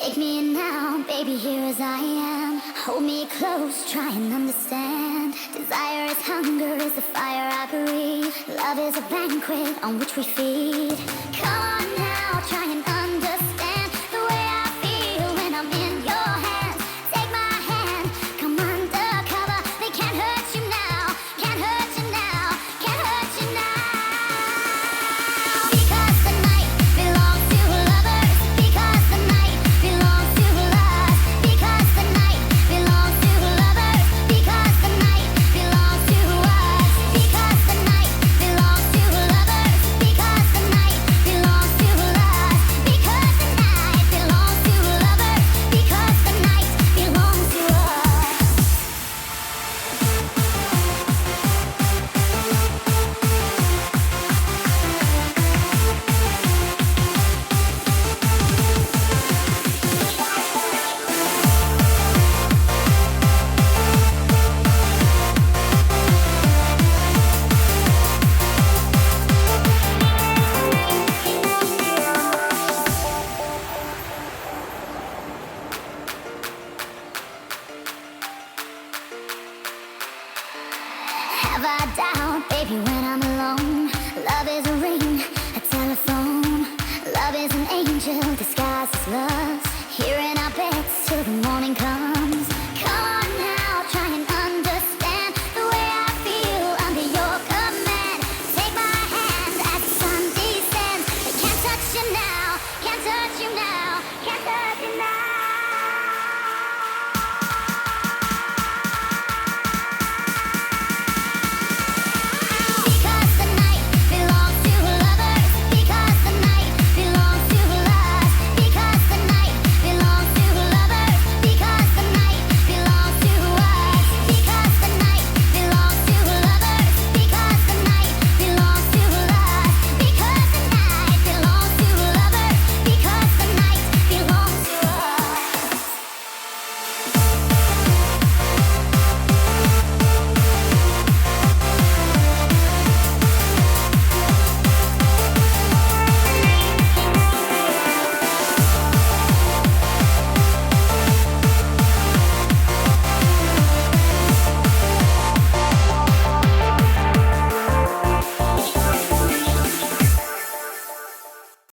Take me in now, baby, here as I am. Hold me close, try and understand. Desire is hunger, is the fire I breathe. Love is a banquet on which we feed. Come on now, try and understand.